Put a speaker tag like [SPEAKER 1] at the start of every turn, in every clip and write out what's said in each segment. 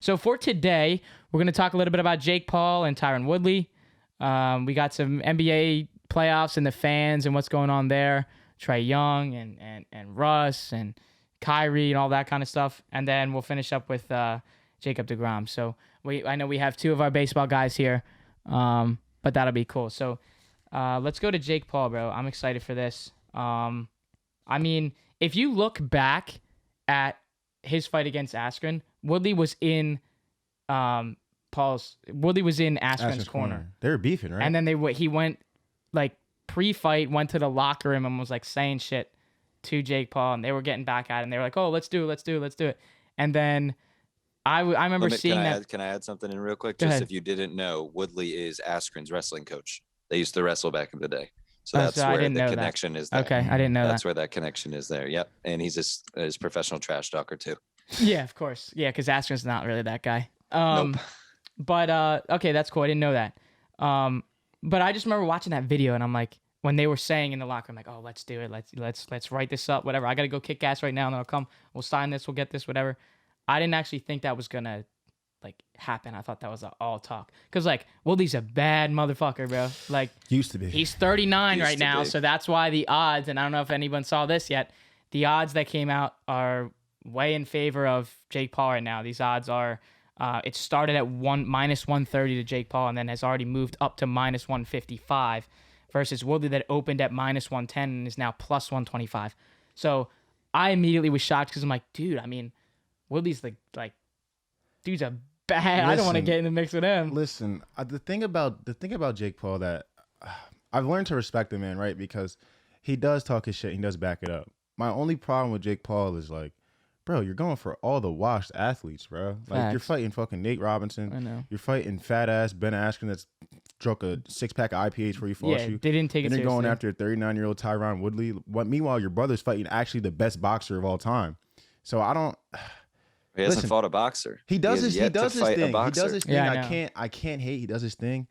[SPEAKER 1] So for today, we're going to talk a little bit about Jake Paul and Tyron Woodley. We got some NBA playoffs and the fans and what's going on there. Trae Young and Russ and Kyrie and all that kind of stuff. And then we'll finish up with Jacob deGrom. So I know we have two of our baseball guys here, but that'll be cool. So let's go to Jake Paul, bro. I'm excited for this. I mean, if you look back at his fight against Askren, Woodley was in Askren's corner.
[SPEAKER 2] They were beefing, right?
[SPEAKER 1] And then he went like pre-fight, went to the locker room and was like saying shit to Jake Paul, and they were getting back at him. They were like, "Oh, let's do it." And then I remember seeing that.
[SPEAKER 3] Can I add something in real quick? Just if you didn't know, Woodley is Askren's wrestling coach. They used to wrestle back in the day. So that's where the connection is there.
[SPEAKER 1] Okay, I didn't know that.
[SPEAKER 3] That's where that connection is there. Yep. And he's his professional trash talker too.
[SPEAKER 1] Yeah, of course. Yeah, because Askren's not really that guy.
[SPEAKER 3] Nope.
[SPEAKER 1] But okay, that's cool. I didn't know that. But I just remember watching that video, and I'm like, when they were saying in the locker room, like, "Oh, let's do it. Let's write this up. Whatever. I gotta go kick ass right now, and then I'll come. We'll sign this. We'll get this. Whatever." I didn't actually think that was gonna like happen. I thought that was all talk. Cause like Woodley's a bad motherfucker, bro. Like
[SPEAKER 2] used to be.
[SPEAKER 1] He's 39 right now, so that's why the odds. And I don't know if anyone saw this yet. The odds that came out are way in favor of Jake Paul right now. These odds are. It started at minus 130 to Jake Paul, and then has already moved up to minus 155, versus Woodley that opened at minus 110 and is now plus 125. So I immediately was shocked because I'm like, dude, I mean, Woodley's like, dude's a bad. I don't want to get in the mix with him.
[SPEAKER 2] Listen, the thing about Jake Paul that I've learned to respect the man, right? Because he does talk his shit. He does back it up. My only problem with Jake Paul is like, bro, you're going for all the washed athletes, bro. Like,
[SPEAKER 1] Facts.
[SPEAKER 2] you're fighting fucking Nate Robinson.
[SPEAKER 1] I know.
[SPEAKER 2] You're fighting fat ass Ben Askren that's drunk a 6-pack of IPAs before he fought you.
[SPEAKER 1] They didn't take it
[SPEAKER 2] seriously. And you're going after a 39-year-old Tyron Woodley. Meanwhile, your brother's fighting actually the best boxer of all time. So I don't.
[SPEAKER 3] He hasn't fought a boxer.
[SPEAKER 2] He does his thing. He does his thing.
[SPEAKER 1] Yeah,
[SPEAKER 2] I can't hate. He does his thing.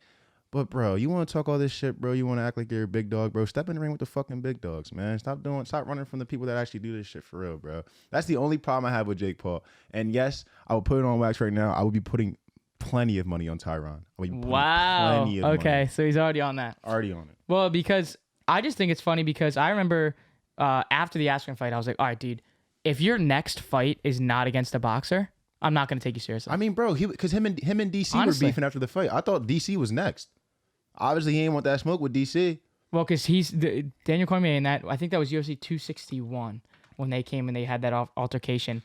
[SPEAKER 2] But bro, you want to talk all this shit, bro? You want to act like you're a big dog, bro? Step in the ring with the fucking big dogs, man. Stop running from the people that actually do this shit for real, bro. That's the only problem I have with Jake Paul. And yes, I will put it on wax right now. I will be putting plenty of money on Tyron.
[SPEAKER 1] Wow. Okay, so he's already on that.
[SPEAKER 2] Already on it.
[SPEAKER 1] Well, because I just think it's funny because I remember after the Askren fight, I was like, all right, dude, if your next fight is not against a boxer, I'm not going to take you seriously.
[SPEAKER 2] I mean, bro, because him and DC were beefing after the fight. I thought DC was next. Obviously, he ain't want that smoke with DC.
[SPEAKER 1] Well, because Daniel Cormier in that, I think that was UFC 261 when they came and they had that altercation.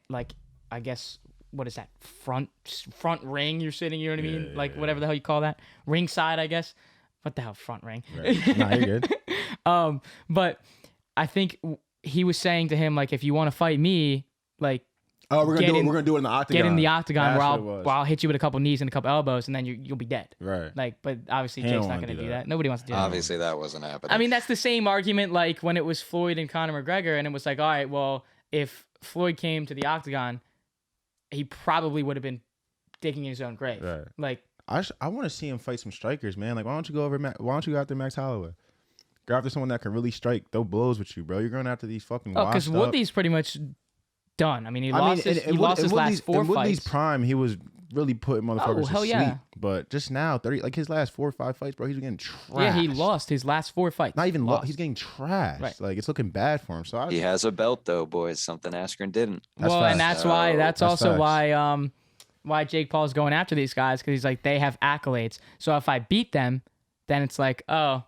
[SPEAKER 1] Like, I guess, what is that? Front ring you're sitting, you know what I mean? Like, whatever the hell you call that. Ringside, I guess. What the hell, front ring?
[SPEAKER 2] Right. Nah, you're good.
[SPEAKER 1] But I think he was saying to him, like, if you want to fight me, like,
[SPEAKER 2] oh, we're gonna do it in the octagon.
[SPEAKER 1] Get in the octagon where I'll hit you with a couple knees and a couple elbows, and then you'll be dead.
[SPEAKER 2] Right.
[SPEAKER 1] Like, but obviously Jake's not gonna do that. Nobody wants to do that.
[SPEAKER 3] Obviously, that wasn't happening.
[SPEAKER 1] I mean, that's the same argument like when it was Floyd and Conor McGregor, and it was like, all right, well, if Floyd came to the octagon, he probably would have been digging his own grave.
[SPEAKER 2] Right.
[SPEAKER 1] Like,
[SPEAKER 2] I want to see him fight some strikers, man. Like, why don't you go after Max Holloway? Go after someone that can really strike, throw blows with you, bro. You're going after these fucking.
[SPEAKER 1] Oh, because Woodley's pretty much done. I mean, he lost his last 4 fights. In Woodley's
[SPEAKER 2] prime, he was really putting motherfuckers to
[SPEAKER 1] yeah.
[SPEAKER 2] sleep. But just now, his last 4 or 5 fights, bro, he's getting trashed.
[SPEAKER 1] Yeah, he lost his last 4 fights.
[SPEAKER 2] Not even lost. He's getting trashed. Right. Like, it's looking bad for him. So
[SPEAKER 3] he has a belt though, boys. Something Askren didn't.
[SPEAKER 1] And that's why. That's also why Jake Paul's going after these guys, because he's like, they have accolades. So if I beat them, then it's like, oh,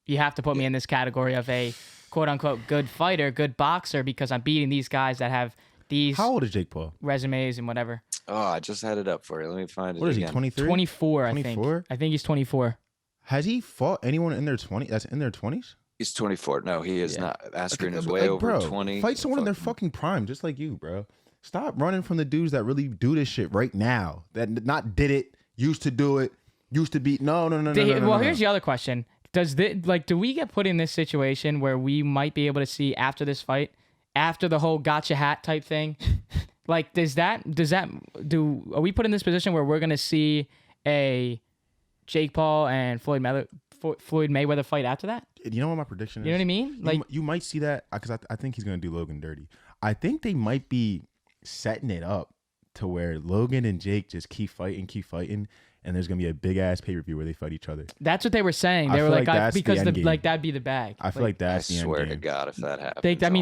[SPEAKER 1] you have to put me in this category of a quote unquote good fighter, good boxer, because I'm beating these guys that have these.
[SPEAKER 2] How old is Jake Paul?
[SPEAKER 1] Resumes and whatever.
[SPEAKER 3] Oh, I just had it up for you. Let me find it.
[SPEAKER 2] What is he? 23?
[SPEAKER 1] 24, I think. I think he's 24.
[SPEAKER 2] Has he fought anyone in their 20s? That's in their 20s?
[SPEAKER 3] He's 24. No, he is not. Askren is way over 20.
[SPEAKER 2] Fight someone in their fucking prime, just like you, bro. Stop running from the dudes that really do this shit right now. That not did it, used to do it, used to be. No.
[SPEAKER 1] Well, here's the other question. Do we get put in this situation where we might be able to see after this fight, after the whole gotcha hat type thing? Like, are we put in this position where we're going to see a Jake Paul and Floyd Mayweather fight after that?
[SPEAKER 2] You know what my prediction is?
[SPEAKER 1] You know what I mean? Like,
[SPEAKER 2] you might see that because I think he's going to do Logan dirty. I think they might be setting it up to where Logan and Jake just keep fighting, and there's gonna be a big ass pay-per-view where they fight each other.
[SPEAKER 1] That's what they were saying. They were like, because that'd be the bag.
[SPEAKER 2] I feel like that's the end game.
[SPEAKER 3] I swear to God, if that happens,
[SPEAKER 1] they get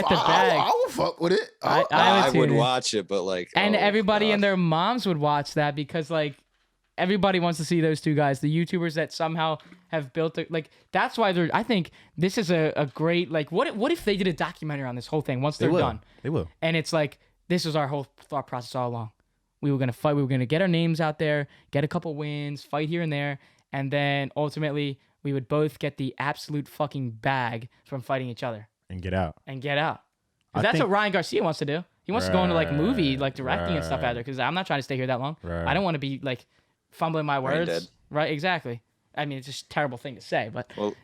[SPEAKER 1] the bag.
[SPEAKER 2] I would fuck with it.
[SPEAKER 3] I would watch it, but like,
[SPEAKER 1] and everybody and their moms would watch that because like everybody wants to see those two guys, the YouTubers that somehow have built it. Like that's why I think this is a great like. What if they did a documentary on this whole thing once they're done?
[SPEAKER 2] They will.
[SPEAKER 1] And it's like this is our whole thought process all along. We were going to fight. We were going to get our names out there, get a couple wins, fight here and there. And then ultimately, we would both get the absolute fucking bag from fighting each other.
[SPEAKER 2] And get out.
[SPEAKER 1] Because that's what Ryan Garcia wants to do. He wants to go into like movie, like directing and stuff out there. Because I'm not trying to stay here that long. I don't want to be like fumbling my words. Right, exactly. I mean, it's just a terrible thing to say. But
[SPEAKER 3] well,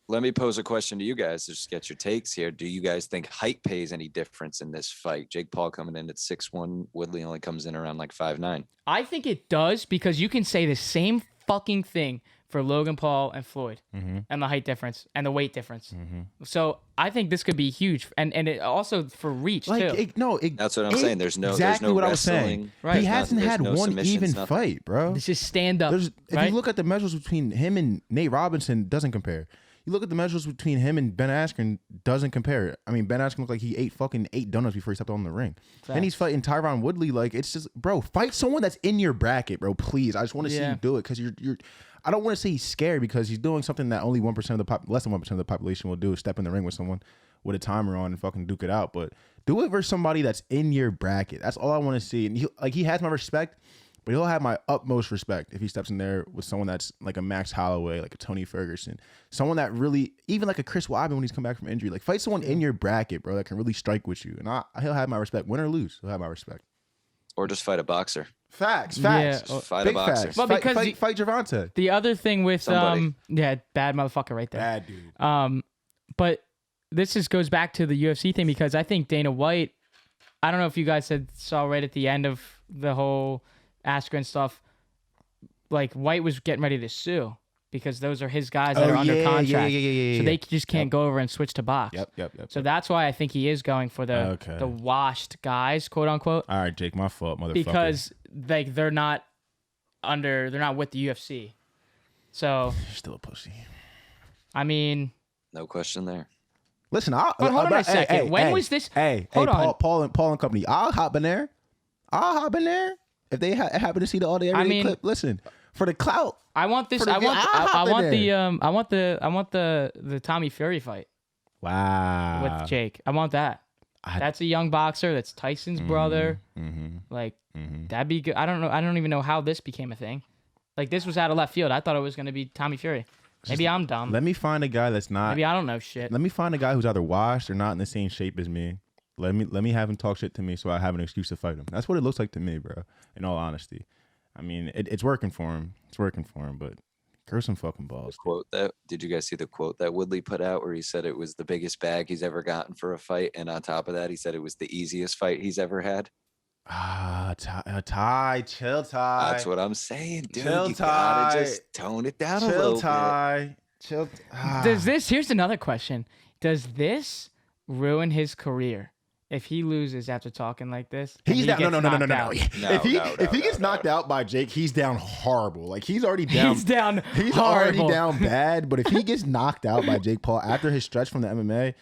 [SPEAKER 3] let me pose a question to you guys to just get your takes here. Do you guys think height pays any difference in this fight? Jake Paul coming in at 6'1", Woodley only comes in around like 5'9".
[SPEAKER 1] I think it does because you can say the same fucking thing for Logan Paul and Floyd and the height difference and the weight difference. So I think this could be huge, and it also for reach too.
[SPEAKER 3] That's what I'm saying. There's no
[SPEAKER 2] what
[SPEAKER 3] wrestling.
[SPEAKER 2] I was saying. Right. He hasn't had one even fight, bro.
[SPEAKER 1] This is stand up.
[SPEAKER 2] If you look at the measures between him and Nate Robinson, doesn't compare. You look at the measures between him and Ben Askren, doesn't compare. I mean, Ben Askren looked like he ate fucking 8 donuts before he stepped on the ring. Facts. Then he's fighting Tyron Woodley. Like, it's just, bro, fight someone that's in your bracket, bro, please. I just want to see you do it because you're I don't want to say he's scared because he's doing something that only 1% of the less than 1% of the population will do is step in the ring with someone with a timer on and fucking duke it out. But do it for somebody that's in your bracket. That's all I want to see. And he has my respect. But he'll have my utmost respect if he steps in there with someone that's like a Max Holloway, like a Tony Ferguson, someone that really, even like a Chris Weidman when he's come back from injury, like fight someone in your bracket, bro, that can really strike with you. And he'll have my respect. Win or lose, he'll have my respect.
[SPEAKER 3] Or just fight a boxer.
[SPEAKER 2] Facts.
[SPEAKER 3] Yeah. Fight a boxer.
[SPEAKER 2] Facts. Well, because fight Gervonta.
[SPEAKER 1] The other thing with bad motherfucker right there.
[SPEAKER 2] Bad dude.
[SPEAKER 1] But this just goes back to the UFC thing because I think Dana White, I don't know if you guys saw right at the end of the whole Askren stuff, like White was getting ready to sue because those are his guys that are under contract. So they just can't go over and switch to box.
[SPEAKER 2] Yep.
[SPEAKER 1] So that's why I think he is going for the washed guys, quote unquote.
[SPEAKER 2] All right, Jake, my fault, motherfucker.
[SPEAKER 1] Because like they're not with the UFC. So
[SPEAKER 2] you're still a pussy.
[SPEAKER 1] I mean,
[SPEAKER 3] no question there.
[SPEAKER 2] Listen,
[SPEAKER 1] but hold on a second. When was this?
[SPEAKER 2] Hold on. Paul and company. I'll hop in there. If they happen to see the all day clip, listen, for the clout.
[SPEAKER 1] I want this. I want the Tommy Fury fight.
[SPEAKER 2] Wow.
[SPEAKER 1] With Jake, I want that. That's a young boxer. That's Tyson's brother. That'd be good. I don't know. I don't even know how this became a thing. Like this was out of left field. I thought it was gonna be Tommy Fury. Maybe I'm dumb.
[SPEAKER 2] Let me find a guy that's not.
[SPEAKER 1] Maybe I don't know shit.
[SPEAKER 2] Let me find a guy who's either washed or not in the same shape as me. Let me have him talk shit to me so I have an excuse to fight him. That's what it looks like to me, bro. In all honesty, I mean, it's working for him. It's working for him, but grow some fucking balls.
[SPEAKER 3] Did you guys see the quote that Woodley put out where he said it was the biggest bag he's ever gotten for a fight, and on top of that, he said it was the easiest fight he's ever had?
[SPEAKER 2] Chill, Ty.
[SPEAKER 3] That's what I'm saying, dude.
[SPEAKER 2] Chill,
[SPEAKER 3] you
[SPEAKER 2] Ty.
[SPEAKER 3] gotta just tone it down a little bit.
[SPEAKER 2] Chill.
[SPEAKER 1] Here's another question. Does this ruin his career? If he loses after talking like this,
[SPEAKER 2] he's down. No. If he gets knocked out by Jake, he's down horrible. Like he's already down. He's already down bad. But if he gets knocked out by Jake Paul after his stretch from the MMA,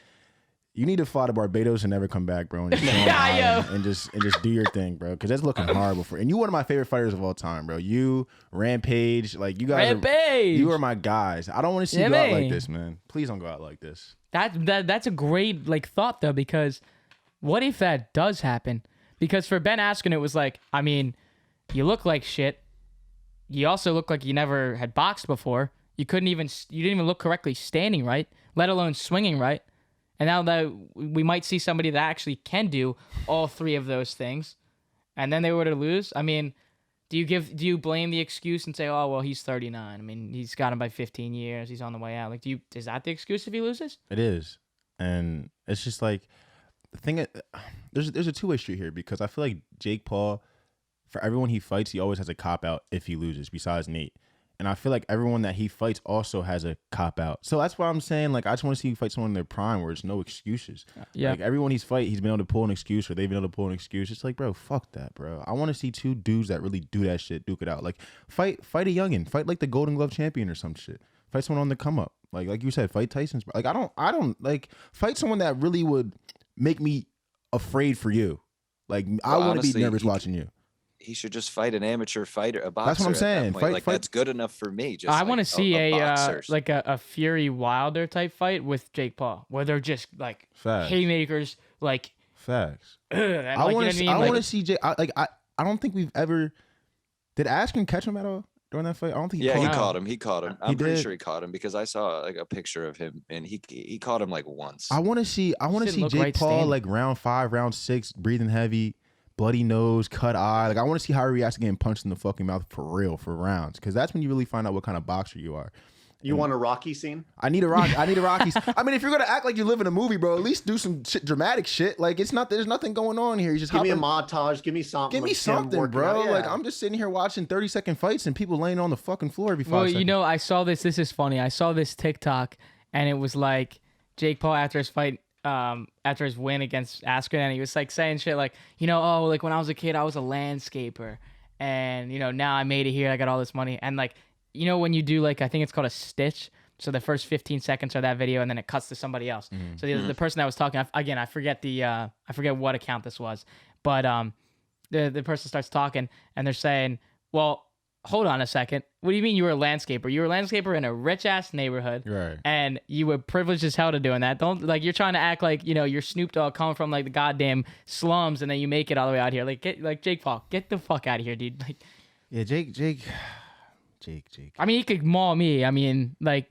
[SPEAKER 2] you need to fly to Barbados and never come back, bro. And just do your thing, bro. Because that's looking horrible for. And you one of my favorite fighters of all time, bro. You, Rampage, like you guys. You are my guys. I don't want to see you go out like this, man. Please don't go out like this.
[SPEAKER 1] That's a great like thought though, because. What if that does happen? Because for Ben Askren, it was like, I mean, you look like shit. You also look like you never had boxed before. You didn't even look correctly standing right, let alone swinging right. And now that we might see somebody that actually can do all three of those things, and then they were to lose. I mean, do you blame the excuse and say, oh well, he's 39. I mean, he's got him by 15 years. He's on the way out. Like, is that the excuse if he loses?
[SPEAKER 2] It is, and it's just like. The thing, there's a two-way street here because I feel like Jake Paul, for everyone he fights, he always has a cop-out if he loses, besides Nate. And I feel like everyone that he fights also has a cop out. So that's why I'm saying, like, I just want to see him fight someone in their prime where it's no excuses.
[SPEAKER 1] Yeah.
[SPEAKER 2] Like, everyone he's fight, he's been able to pull an excuse or they've been able to pull an excuse. It's like, bro, fuck that, bro. I want to see two dudes that really do that shit, duke it out. Like, fight a youngin. Fight like the Golden Glove champion or some shit. Fight someone on the come up. Like you said, fight Tyson's. Like, I don't like fight someone that really would make me afraid for you. Like, I want to be nervous watching you.
[SPEAKER 3] He should just fight an amateur fighter, a boxer.
[SPEAKER 2] That's what I'm saying.
[SPEAKER 3] Fight. That's good enough for me. Just
[SPEAKER 1] I want to see
[SPEAKER 3] a
[SPEAKER 1] like a Fury Wilder type fight with Jake Paul, where they're just like
[SPEAKER 2] Facts.
[SPEAKER 1] haymakers, like
[SPEAKER 2] facts.
[SPEAKER 1] I want
[SPEAKER 2] to see Jake. I don't think we've ever. Did Askren catch him at all during that fight? I don't think.
[SPEAKER 3] He caught him. He caught him. I'm pretty
[SPEAKER 2] did.
[SPEAKER 3] sure he caught him because I saw like a picture of him and he caught him like once.
[SPEAKER 2] I want to see Jake Paul like round 5, round 6, breathing heavy. Bloody nose, cut eye. Like, I want to see how he reacts to getting punched in the fucking mouth for real, for rounds. Because that's when you really find out what kind of boxer you are.
[SPEAKER 4] You want a Rocky scene?
[SPEAKER 2] I need a Rocky. I need a Rocky. I mean, if you're going to act like you live in a movie, bro, at least do some shit, dramatic shit. Like, there's nothing going on here. You just
[SPEAKER 4] give me a montage. Give me something.
[SPEAKER 2] Give me something, bro. Yeah. Like, I'm just sitting here watching 30-second fights and people laying on the fucking floor every 5 seconds.
[SPEAKER 1] Well, you know, I saw this. This is funny. I saw this TikTok, and it was like Jake Paul after his fight. After his win against Askren, and he was like saying shit like, you know, oh, like when I was a kid, I was a landscaper, and you know, now I made it here, I got all this money, and like, you know, when you do like, I think it's called a stitch, so the first 15 seconds are that video, and then it cuts to somebody else. So the person that was talking, again, I forget what account this was, but the person starts talking, and they're saying, well, hold on a second. What do you mean you were a landscaper? You were a landscaper in a rich ass neighborhood,
[SPEAKER 2] right?
[SPEAKER 1] And you were privileged as hell to doing that. Don't like you're trying to act like, you know, you're Snoop Dogg coming from like the goddamn slums, and then you make it all the way out here. Like Jake Paul, get the fuck out of here, dude. Like,
[SPEAKER 2] yeah, Jake.
[SPEAKER 1] I mean, he could maul me. I mean, like,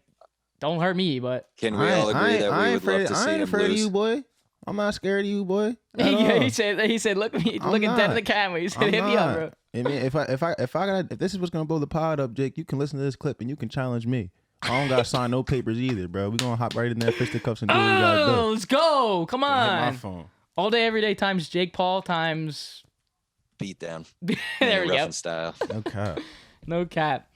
[SPEAKER 1] don't hurt me, but
[SPEAKER 3] can we all agree that we would love to see him lose?
[SPEAKER 2] I ain't afraid of you, boy. I'm not scared of you, boy.
[SPEAKER 1] He said, look at me, looking dead in the camera. He said, hit me up, bro.
[SPEAKER 2] I mean, if this is what's gonna blow the pod up, Jake, you can listen to this clip and you can challenge me. I don't gotta sign no papers either, bro. We gonna hop right in there, fisticuffs, and do what we gotta do.
[SPEAKER 1] Let's go. Come on.
[SPEAKER 2] Hit my phone.
[SPEAKER 1] All day, every day times Jake Paul times
[SPEAKER 3] beat down.
[SPEAKER 1] There we go.
[SPEAKER 3] Style.
[SPEAKER 2] No cap.
[SPEAKER 1] No cap.